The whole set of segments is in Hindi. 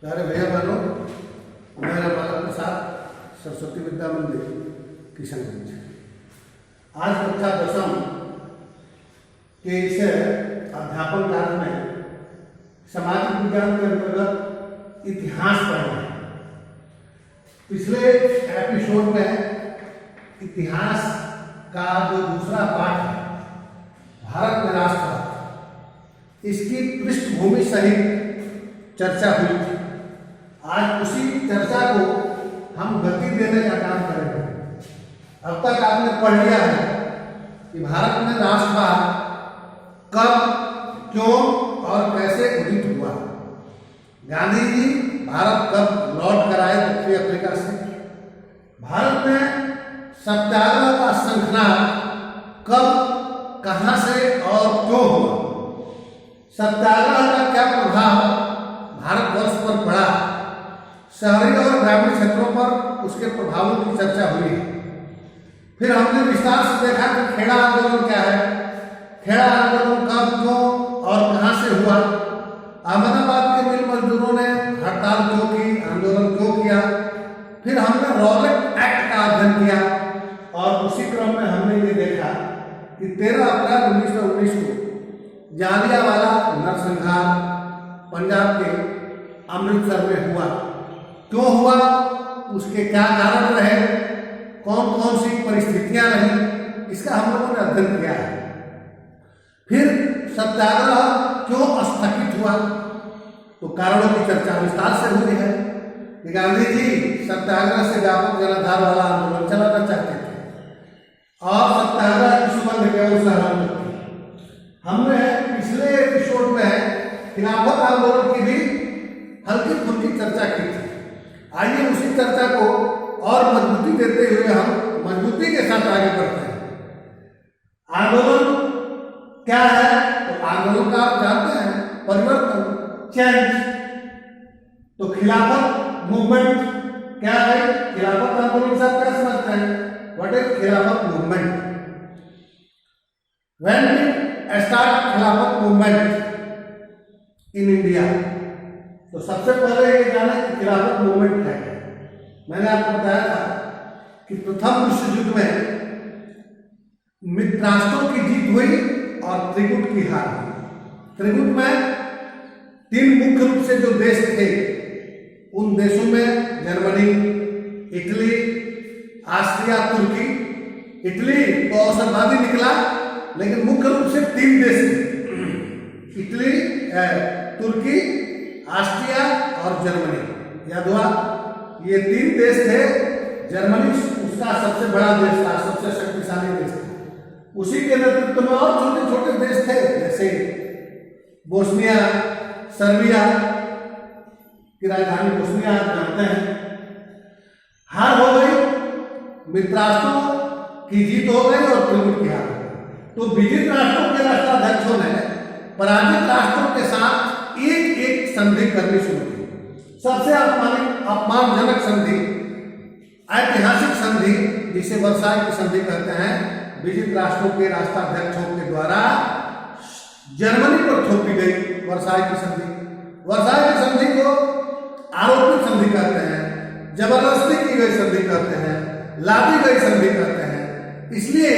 प्यारे भैया बहनों, मेरा बालक प्रसाद सरस्वती विद्या मंदिर किशनगंज। आज कक्षा 10वीं के इस अध्यापन कार्य में सामाजिक विज्ञान के अंतर्गत इतिहास पढ़ना है। पिछले एपिसोड में इतिहास का जो दूसरा पाठ है, भारत में राष्ट्रवाद, इसकी पृष्ठभूमि सहित चर्चा हुई थी। आज उसी चर्चा को हम गति देने का काम करेंगे। अब तक आपने पढ़ लिया है कि भारत में राष्ट्रवाद कब, क्यों और कैसे उदित हुआ। गांधी जी भारत कब लौट कर आए दक्षिण अफ्रीका से। भारत में सत्याग्रह का शंखनाद कब, कहां से और क्यों हुआ। सत्याग्रह का क्या प्रभाव भारतवर्ष पर पड़ा, शहरी और ग्रामीण क्षेत्रों पर उसके प्रभावों की चर्चा हुई है। फिर हमने विस्तार से देखा कि खेड़ा आंदोलन क्या है, खेड़ा आंदोलन कब, क्यों और कहां से हुआ। अहमदाबाद के मिल मजदूरों ने हड़ताल क्यों की, आंदोलन क्यों किया। फिर हमने रॉलेट एक्ट का अध्ययन किया और उसी क्रम में हमने ये देखा कि 13 अप्रैल 1919 को जालियांवाला नरसंहार पंजाब के अमृतसर में हुआ। क्यों हुआ, उसके क्या कारण रहे, कौन कौन सी परिस्थितियां रही, इसका हम लोगों ने अध्ययन किया है। फिर सत्याग्रह क्यों स्थगित हुआ, तो कारणों की चर्चा विस्तार से हुई है कि गांधी जी सत्याग्रह से व्यापक जनाधार वाला आंदोलन चलाना चाहते थे और सत्याग्रह की सुगंध केवल सहमत थी। हमने पिछले एपिसोड में खिलाफत आंदोलन की भी हल्की फुल्की चर्चा की थी। आइए उसी चर्चा को और मजबूती देते हुए हम मजबूती के साथ आगे बढ़ते हैं। आंदोलन क्या है, तो आंदोलन का आप जानते हैं, परिवर्तन, चेंज। तो खिलाफत मूवमेंट क्या है, खिलाफत आंदोलन से आप क्या समझते हैं, व्हाट इज खिलाफत मूवमेंट। व्हेन डिड स्टार्ट खिलाफत मूवमेंट इन इंडिया। तो सबसे पहले ये जाना कि खिलाफत मूवमेंट है। मैंने आपको बताया था कि प्रथम विश्व युद्ध में मित्रराष्ट्रों की जीत हुई और त्रिगुट की हार हुई। त्रिगुट में 3 मुख्य रूप से जो देश थे, उन देशों में जर्मनी, इटली, ऑस्ट्रिया, तुर्की। इटली तो अवसरवादी निकला, लेकिन मुख्य रूप से 3 देश थे, इटली, तुर्की, ऑस्ट्रिया और जर्मनी। याद हुआ, ये 3 देश थे। जर्मनी उसका सबसे बड़ा देश था, सबसे शक्तिशाली देश था। उसी के नेतृत्व में और छोटे छोटे देश थे, जैसे बोस्निया, सर्बिया की राजधानी बोस्निया आप जानते हैं। हार हो गई, मित्रराष्ट्रों की जीत हो गई और त्रिगुट की हार हो गई। तो विजित राष्ट्रों के राष्ट्राध्यक्षों ने पराजित राष्ट्रों के साथ एक एक संधि करनी शुरू की। सबसे अपमानजनक संधि, ऐतिहासिक संधि, जिसे वर्साई की संधि कहते हैं, विजित राष्ट्रों के राष्ट्राध्यक्षों के द्वारा जर्मनी पर थोपी गई वर्साई की संधि। वर्साई की संधि को आरोपित संधि कहते हैं, जबरदस्ती की गई संधि कहते हैं, लादी गई संधि कहते हैं, इसलिए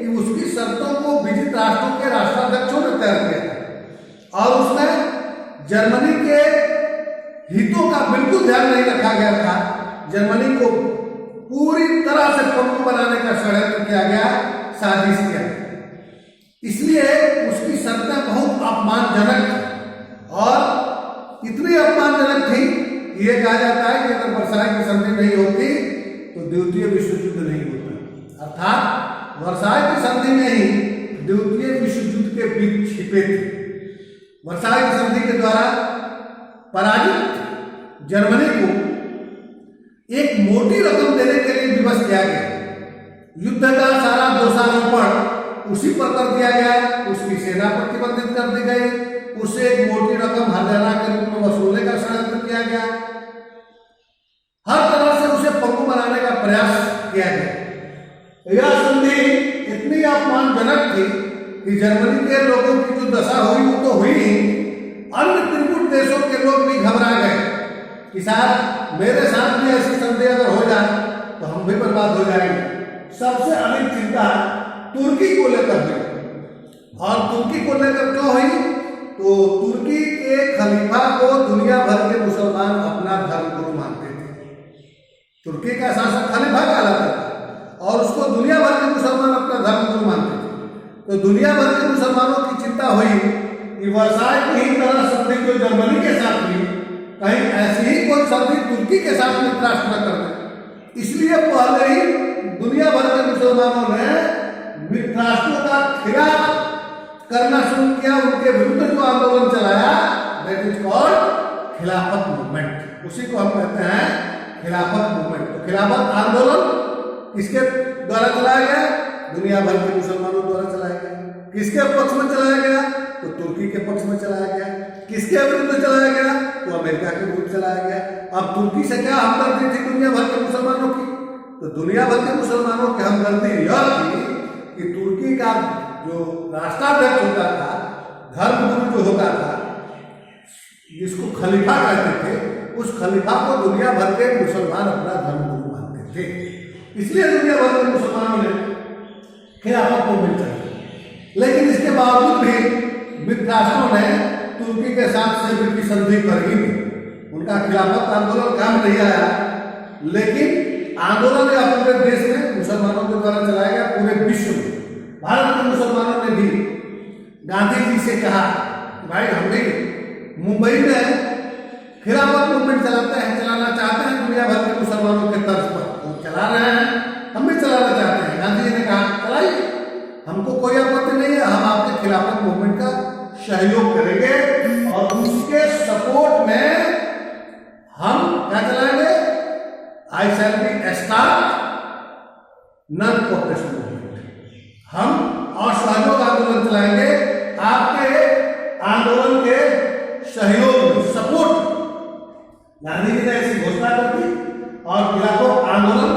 कि उसकी शर्तों को विजित राष्ट्रों के राष्ट्राध्यक्षों ने तय किया था और उसमें जर्मनी के हितों का बिल्कुल ध्यान नहीं रखा गया था। जर्मनी को पूरी तरह से पप्पू बनाने का षड्यंत्र किया गया, साजिश किया गया। इसलिए उसकी शर्तें बहुत अपमानजनक थी और इतनी अपमानजनक थी कि यह कहा जाता है कि अगर वर्साई की संधि नहीं होती तो द्वितीय विश्व युद्ध नहीं होता। अर्थात वर्साई की संधि में ही द्वितीय विश्व युद्ध के बीच छिपे थे। वर्साई की संधि के द्वारा पराजित जर्मनी को एक मोटी रकम देने के लिए विवश किया गया। युद्ध का सारा दोषारोपण उसी पर कर दिया गया, उसकी सेना प्रतिबंधित कर दी गई, उसे एक मोटी रकम हर्जाना के रूप में वसूलने का षड्यंत्र किया गया। हर तरह से उसे पंगु बनाने का प्रयास किया गया। यह संधि इतनी अपमानजनक थी कि जर्मनी के लोगों की जो दशा हुई वो तो हुई ही, अन्य त्रिगुट देशों के लोग भी घबरा गए कि साहब मेरे साथ भी ऐसी संधि अगर हो जाए तो हम भी बर्बाद हो जाएंगे। सबसे अधिक चिंता तुर्की को लेकर हुई, और तुर्की को लेकर क्यों हुई? तो तुर्की के खलीफा को दुनिया भर के मुसलमान अपना धर्मगुरु मानते थे। तुर्की का शासक खलीफा कहलाता था और उसको दुनिया भर के मुसलमान अपना धर्मगुरु मानते थे। तो दुनिया भर के मुसलमानों की चिंता हुई कि वर्साय की ही तरह संधि जो जर्मनी के साथ हुई, कहीं ऐसी ही कोई संधि तुर्की के साथ मित्रराष्ट्र न कर दे। इसलिए पहले ही दुनिया भर के मुसलमानों ने मित्रराष्ट्रों का खिलाफ करना शुरू किया, उनके विरुद्ध जो आंदोलन चलाया, दैट इज कॉल्ड खिलाफत मूवमेंट। उसी को हम कहते हैं खिलाफत मूवमेंट। तो खिलाफत आंदोलन किसके द्वारा चलाया गया? दुनिया भर के मुसलमानों द्वारा चलाया गया। किसके पक्ष में चलाया गया? तो तुर्की के पक्ष में चलाया गया। किसके विरुद्ध चलाया गया? तो अमेरिका के विरुद्ध चलाया गया। अब तुर्की से क्या हमदर्दी थी दुनिया भर के मुसलमानों की? तो दुनिया भर के मुसलमानों की हमदर्दी यह थी कि तुर्की का जो राष्ट्राध्यक्ष होता था, धर्मगुरु जो होता था, जिसको खलीफा कहते थे, उस खलीफा को दुनिया भर के मुसलमान अपना धर्मगुरु मानते थे। इसलिए दुनिया भर के मुसलमानों ने खिलाफत को मिल चाहिए। लेकिन इसके बावजूद भी मित्रराष्ट्रों ने तुर्की के साथ से की संधि कर ही दी। उनका खिलाफत आंदोलन काम नहीं आया, लेकिन आंदोलन या पूरे देश में मुसलमानों के द्वारा चलाया गया, पूरे विश्व में। भारत के मुसलमानों ने भी गांधी जी से कहा, भाई हम भी मुंबई में खिलाफत मूवमेंट चलाना चाहते हैं दुनिया भर के मुसलमानों के तर्ज पर। वो चला रहे हैं, हम भी चलाना चाहते हैं। गांधी जी ने कहा चलाइए, हमको कोई आपत्ति नहीं है, हम आपके खिलाफत मूवमेंट का सहयोग करेंगे और उसके सपोर्ट में हम क्या चलाएंगे? I shall be start non cooperation movement. हम असहयोग आंदोलन चलाएंगे आपके आंदोलन के सहयोग में, सपोर्ट। गांधी जी ने ऐसी घोषणा कर दी और खिलाफत आंदोलन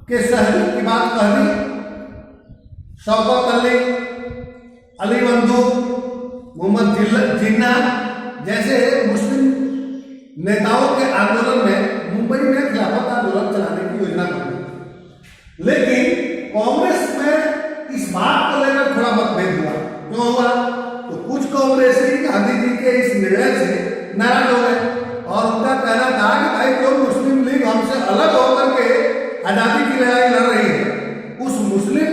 के सहयोग की बात कह दी। शौकत अली, अली बंधु, मोहम्मद जिन्ना जैसे मुस्लिम नेताओं के आंदोलन में मुंबई में खिलाफत आंदोलन चलाने की योजना बनी। लेकिन कांग्रेस में इस बात को लेकर थोड़ा मतभेद हुआ। क्यों हुआ? तो कुछ कांग्रेसी गांधी जी के इस निर्णय से नाराज हो गए और उनका कहना था कि भाई जो मुस्लिम लीग हमसे अलग होकर के आजादी की लड़ाई लड़ रही है, उस मुस्लिम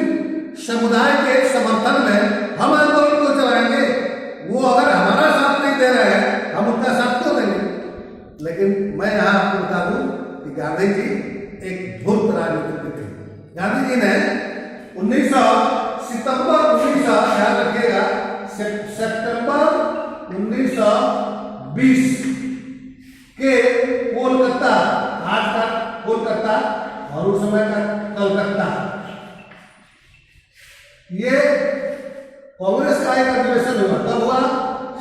समुदाय के समर्थन में हम आंदोलन को चलाएंगे। वो अगर हमारा साथ नहीं दे रहे हैं, हम उनका साथ क्यों देंगे? लेकिन मैं यहाँ आपको बता दूं कि गांधी जी एक धूर्त राजनीतिज्ञ थे। गांधी जी ने सितंबर 1920 के कोलकाता, आज का कोलकाता और उस समय का कलकत्ता, ये कांग्रेस का एक अधिवेशन हुआ। कब हुआ?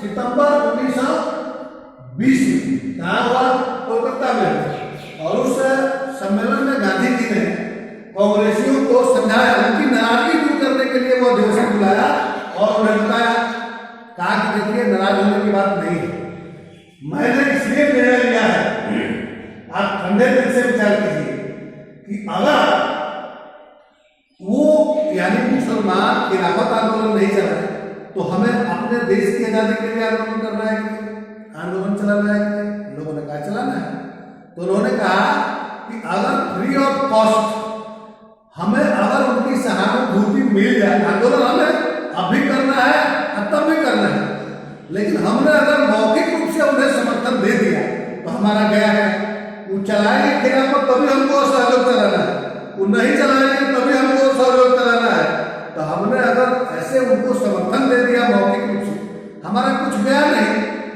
सितंबर 1920 में। कहाँ हुआ? कोलकाता में। और उस सम्मेलन में गांधी जी ने कांग्रेसियों को समझाया, उनकी नाराजगी दूर करने के लिए वो अधिवेशन बुलाया और उन्हें बताया, कहा कि देखिए नाराज होने की बात नहीं है, मैंने इसलिए निर्णय लिया है, आप ठंडे दिल से विचार कीजिए कि अगर वो यानी मुसलमान खिलाफत आंदोलन नहीं चलाए तो हमें अपने देश की आजादी के लिए आंदोलन करना है कि आंदोलन चलाना है कि? लोगों ने कहा चलाना है। तो उन्होंने कहा कि अगर फ्री ऑफ कॉस्ट हमें अगर उनकी सहानुभूति मिल जाए, आंदोलन हमें अब भी करना है और तब भी करना है, लेकिन हमने अगर मौखिक रूप से उन्हें समर्थन दे दिया तो हमारा गया है। वो चलाएंगे खिलाफत तभी हमको सहयोग कराना है, वो नहीं चलाएंगे तभी हमको सहयोग कराना है। तो हमने अगर ऐसे उनको समर्थन दे दिया मौखिक रूप से, हमारा कुछ गया नहीं,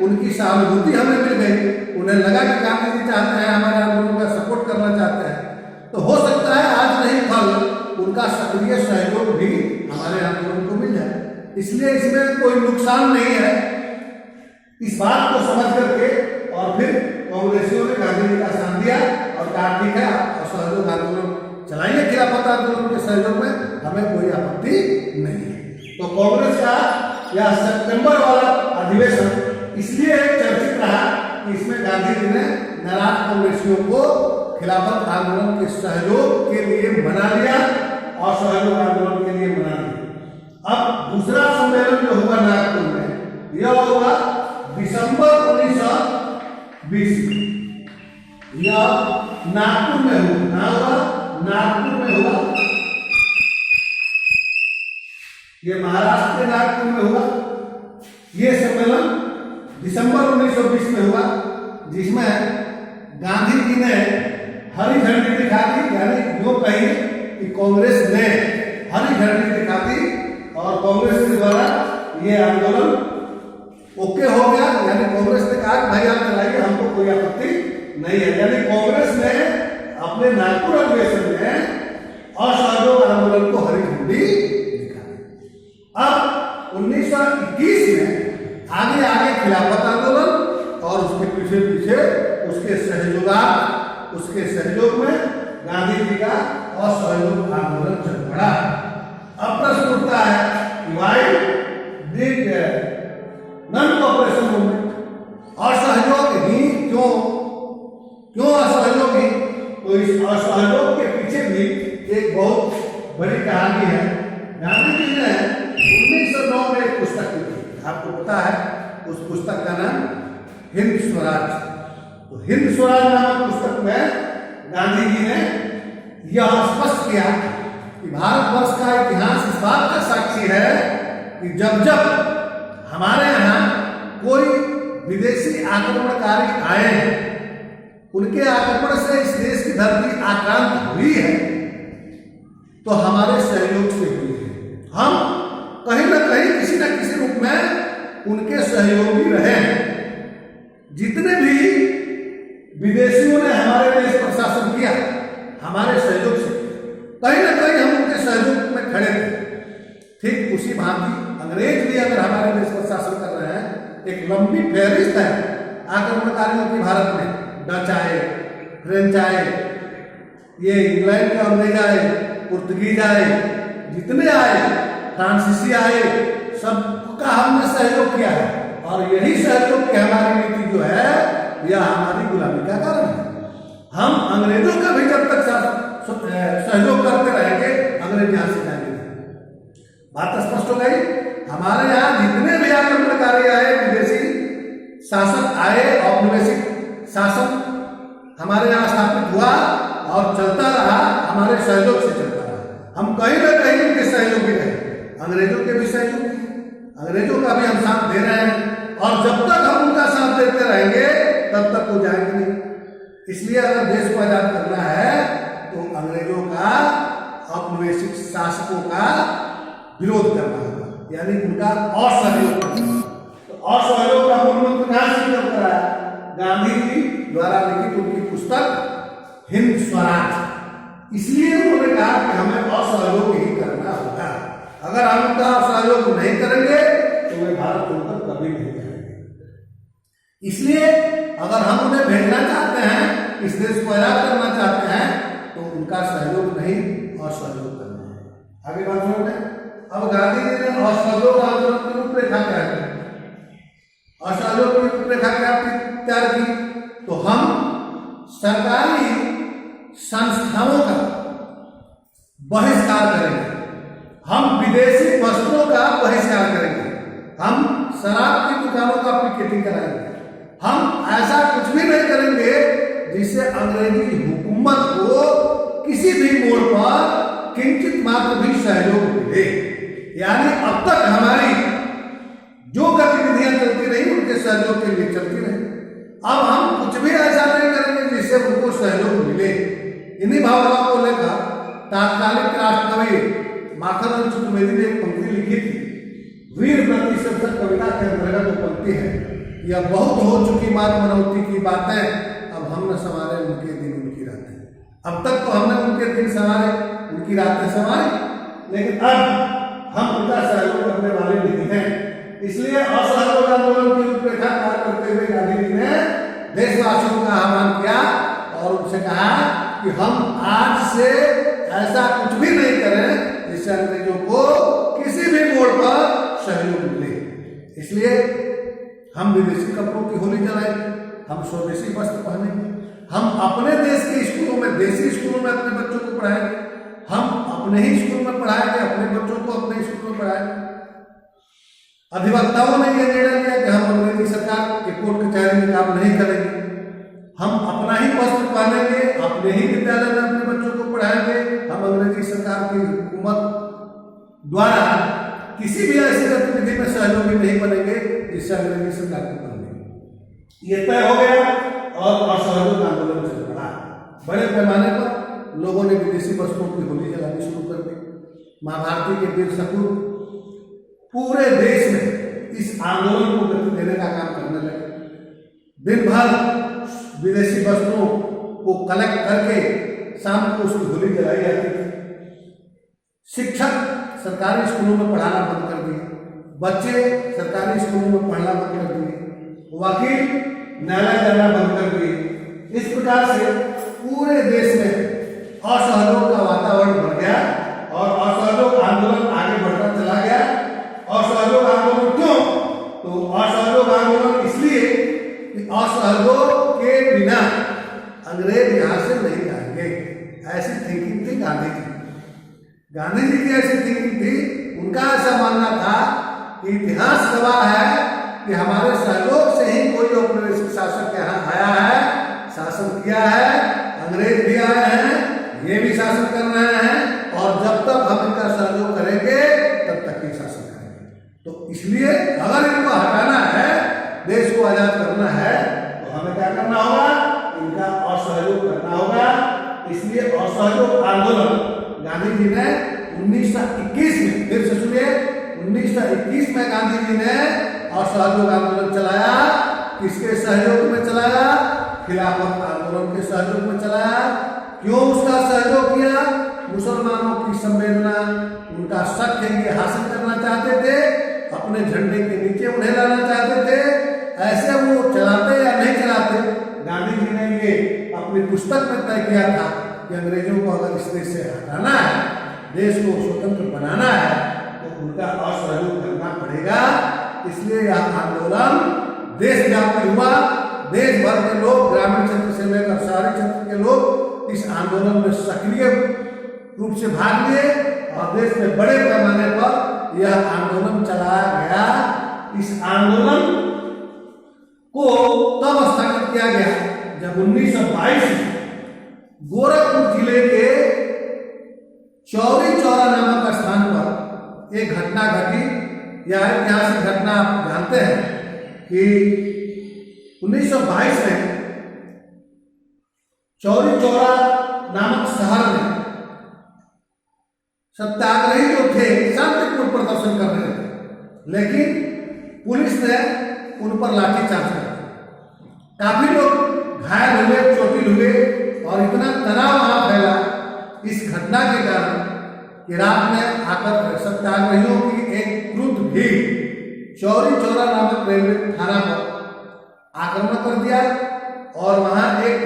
उनकी सहानुभूति हमें मिल गई, उन्हें लगा कि गांधी जी चाहते हैं हमारे आंदोलन का सपोर्ट करना चाहते हैं, तो हो सकता है आज नहीं कल उनका सक्रिय सहयोग भी हमारे आंदोलन को मिल जाए। इसलिए इसमें कोई नुकसान नहीं है। इस बात को समझ करके और फिर कांग्रेसियों ने गांधी जी का साथ दिया और कहा ठीक है और सहयोग आंदोलन चलाइए, खिलाफत आंदोलन के सहयोग में हमें कोई आपत्ति नहीं है। तो कांग्रेस का यह सितंबर वाला अधिवेशन इसलिए चर्चित रहा कि इसमें गांधी जी ने नाराज कांग्रेसियों को खिलाफत आंदोलन के सहयोग के लिए मना लिया और सहयोग आंदोलन के लिए मना लिया। अब दूसरा सम्मेलन जो हुआ नागपुर में, यह हुआ दिसंबर 1920 में। यह नागपुर में हुआ, नागपुर में हुआ, ये महाराष्ट्र के नागपुर में हुआ। ये सम्मेलन दिसंबर 1920 में हुआ, जिसमें गांधी जी ने हरी झंडी दिखा दी, यानी जो कहिए कि कांग्रेस ने हरी झंडी दिखा दी और कांग्रेस के द्वारा ये आंदोलन ओके हो गया। यानी कांग्रेस ने कहा कि भाई आप चलाइए, हमको कोई आपत्ति नहीं है। यानी कांग्रेस ने अपने नागपुर अधिवेशन में असहयोग आंदोलन को हरी झंडी दिखा दी। अब 1921 में आगे खिलाफत आंदोलन और उसके पीछे उसके सहयोग में गांधी जी का असहयोग आंदोलन चल पड़ा। अब प्रश्न उठता है, why did non cooperation movement, असहयोग ही क्यों असहयोग ही? तो इस असहयोग के पीछे भी एक बहुत बड़ी कहानी है। गांधी जी ने 1909 में एक पुस्तक लिखी, आपको पता है उस पुस्तक का नाम हिंद स्वराज। तो हिंद स्वराज नामक पुस्तक में गांधी जी ने यह स्पष्ट किया कि भारतवर्ष का इतिहास इस बात का साक्षी है कि जब जब हमारे यहाँ कोई विदेशी आक्रमणकारी आए हैं, उनके आक्रमण से इस देश की धरती आक्रांत हुई है, तो हमारे सहयोग से हुई है। हम कहीं न कहीं किसी न किसी रूप में उनके सहयोगी रहे हैं। जितने भी विदेशियों ने हमारे देश पर शासन किया, हमारे सहयोग से, कहीं न कहीं हम उनके सहयोग में खड़े थे। ठीक उसी भांति अंग्रेज भी अगर हमारे देश पर शासन कर रहे हैं, एक लंबी फहरिस्त है आक्रमणकारियों की भारत में। डच आए, फ्रेंच आए, ये इंग्लैंड के अंग्रेज आए, पुर्तगीज आए, जितने आए, फ्रांसीसी आए, सबका हमने सहयोग किया है। और यही सहयोग की हमारी नीति जो है, यह हमारी गुलामी का कारण है। हम अंग्रेजों का भी जब तक सहयोग करते रहेंगे, अंग्रेज यहां से जाएंगे। बात स्पष्ट हो गई। हमारे यहाँ जितने भी आक्रमणकारी आए, विदेशी शासक आए, औपनिवेशिक शासन हमारे यहाँ स्थापित हुआ और चलता रहा, हमारे सहयोग से चलता रहा। हम कहीं न कहीं उनके सहयोगी रहे, अंग्रेजों के भी सहयोगी, अंग्रेजों का भी हम साथ दे रहे हैं। और जब तक हम उनका साथ देते रहेंगे, तब तक वो जाएंगे नहीं। इसलिए अगर देश को आजाद करना है, तो अंग्रेजों का, औपनिवेशिक शासकों का विरोध करना होगा, यानी उनका असहयोग करना। तो असहयोग का मूल मंत्र कहां से निकल कर आया? गांधी जी द्वारा लिखित उनकी पुस्तक हिंद स्वराज। इसलिए उन्होंने कहा कि हमें असहयोग ही करना होगा। अगर हम उनका असहयोग नहीं करेंगे, तो वे भारत छोड़कर कभी नहीं जाएंगे। इसलिए अगर हम उन्हें भेजना चाहते हैं, इस देश को आजाद करना चाहते हैं, तो उनका सहयोग नहीं, असहयोग करना है। आगे बात सुनते हैं। अब गांधी जी ने असहयोग आंदोलन की रूपरेखा क्या है? असहयोग की रूपरेखा क्या तैयार की? तो हम सरकारी संस्थाओं का बहिष्कार करेंगे, हम विदेशी वस्त्रों का बहिष्कार करेंगे, हम शराब की दुकानों का पिकेटिंग कराएंगे, हम ऐसा कुछ भी नहीं करेंगे जिससे अंग्रेजी हुकूमत को किसी भी मोड़ पर किंचित मात्र भी सहयोग मिले। यानी अब तक हमारी जो गतिविधियां चलती रही, उनके सहयोग के लिए चलती रही। अब हम कुछ भी ऐसा नहीं करेंगे जिससे उनको सहयोग मिले। इन्हीं भावनाओं को लेकर तात्कालिक राष्ट्रकवि माखनलाल चतुर्वेदी ने एक पंक्ति लिखी थी। वीर प्रति शीर्षक कविता के अंतर्गत वो पंक्ति है, यह बहुत हो चुकी मात मनौती की बातें, अब हम न संवारे उनके दिन उनकी रातें। अब तक तो हमने उनके दिन संवारे, उनकी रातें संवारी, लेकिन अब हम उनका सहयोग करने वाले नहीं हैं। इसलिए असहयोग आंदोलन की रूपरेखा तैयार करते हुए गांधी जी ने देशवासियों का आह्वान किया और उनसे कहा कि हम आज से ऐसा कुछ भी नहीं करें जिससे अंग्रेजों को किसी भी मोड़ पर सहयोग मिले। इसलिए हम विदेशी कपड़ों की होली जलाएंगे, हम स्वदेशी वस्त्र पहनेंगे, हम अपने देश के स्कूलों में, देसी स्कूलों में अपने बच्चों को पढ़ाएंगे, हम अपने ही स्कूल में पढ़ाएंगे, अपने बच्चों को अपने स्कूल में पढ़ाएंगे। अधिवक्ताओं ने यह निर्णय लिया कि हम अंग्रेजी सरकार के कोर्ट कचहरी में काम नहीं करेंगे, हम अपना ही वस्त्र पहनेंगे, अपने ही विद्यालय में अपने बच्चों को पढ़ाएंगे, हम अंग्रेजी सरकार की हुकूमत द्वारा किसी भी ऐसी गतिविधि में सहयोगी नहीं बनेंगे जिससे अंग्रेजी सरकार को बनेंगे। ये तय हो गया और असहयोग आंदोलन चल पड़ा। बड़े पैमाने पर लोगों ने विदेशी वस्त्रों की होली जलानी शुरू कर दी। मां भारती के वीर सपूत पूरे देश में इस आंदोलन को गति देने का काम करने लगे। दिन भर विदेशी वस्त्रों को कलेक्ट करके शाम को उसकी होली जलाई जाती थी। शिक्षक सरकारी स्कूलों में पढ़ाना बंद कर दिए, बच्चे सरकारी स्कूलों में पढ़ना बंद कर दिए, वकील न्यायालय जाना बंद कर दिए। इस प्रकार से पूरे देश में असहयोग का वातावरण बढ़ गया और असहयोग आंदोलन आगे बढ़ता चला गया। असहयोग आंदोलन क्यों? तो असहयोग आंदोलन इसलिए कि असहयोग के बिना अंग्रेज यहां से नहीं जाएंगे, ऐसी थिंकिंग थी गांधी जी। गांधी जी की ऐसी थिंकिंग थी, उनका ऐसा मानना था कि इतिहास गवाह है कि हमारे सहयोग से ही कोई औपनिवेशिक शासक यहाँ आया है, शासन किया है, अंग्रेज भी आए हैं, ये भी शासन कर रहे हैं और जब तक हम इनका सहयोग करेंगे तब तक ये शासन करेंगे। तो इसलिए अगर इनको हटाना है, देश को आजाद करना है, तो हमें क्या करना होगा? इनका असहयोग करना होगा। इसलिए असहयोग आंदोलन गांधी जी ने 1921 में, फिर से सुनिए, 1921 में गांधी जी ने असहयोग आंदोलन चलाया। किसके सहयोग में चलाया? खिलाफत आंदोलन के सहयोग में चलाया। क्यों उसका सहयोग किया? मुसलमानों की संवेदना, उनका शक है ये हासिल करना चाहते थे, अपने झंडे के नीचे उन्हें लाना चाहते थे। ऐसे वो चलाते या नहीं चलाते, गांधी जी ने ये अपनी पुस्तक में तय किया था कि अंग्रेजों को अगर इस देश से हटाना है, देश को स्वतंत्र बनाना है, तो उनका असहयोग करना पड़ेगा। इसलिए यह आंदोलन देशव्यापी हुआ। देश भर के लोग, ग्रामीण क्षेत्र से लेकर शहरी क्षेत्र के लोग इस आंदोलन में सक्रिय रूप से भाग लिए और देश में बड़े पैमाने पर यह आंदोलन चलाया गया। इस आंदोलन को तब स्थगित किया गया जब 1922 में गोरखपुर जिले के चौरी चौरा नामक स्थान पर एक घटना घटी। यह ऐतिहासिक घटना आप जानते हैं कि 1922 में चौरी चौरा नामक शहर में सत्याग्रही जो थे शांतिपूर्ण प्रदर्शन कर रहे थे, लेकिन पुलिस ने उन पर लाठीचार्ज कर दिया। काफी लोग घायल हुए, चोटिल हुए और इतना तनाव वहां फैला इस घटना के कारण कि रात में आकर सत्याग्रहियों की एक क्रुद्ध भीड़ चौरी चौरा नामक रेलवे थाना पर आक्रमण कर दिया और वहां एक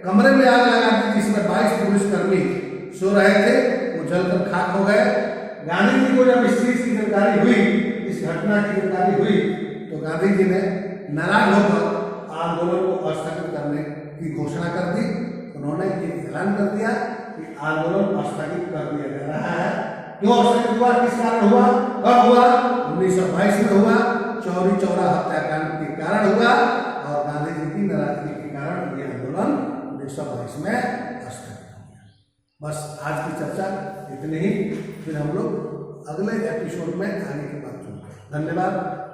कमरे में आग लगा दी जिसमें 22 पुलिसकर्मी सो रहे थे, वो जलकर खाक हो गए। गांधी जी को जब इस चीज की जानकारी हुई, इस घटना की जानकारी हुई, तो गांधी जी ने नाराज होकर आंदोलन को स्थगित करने की घोषणा कर दी। उन्होंने ये ऐलान कर दिया कि आंदोलन स्थगित कर दिया जा रहा है। क्यों स्थगित हुआ? किस कारण हुआ? कब हुआ? 1922 में हुआ। चौरी चौरा हत्याकांड के कारण हुआ और गांधी जी की नाराजगी के कारण ये आंदोलन 1922 में स्थगित हो गया। बस आज की चर्चा इतनी ही। फिर हम लोग अगले एपिसोड में आगे की बात सुनते हैं। धन्यवाद।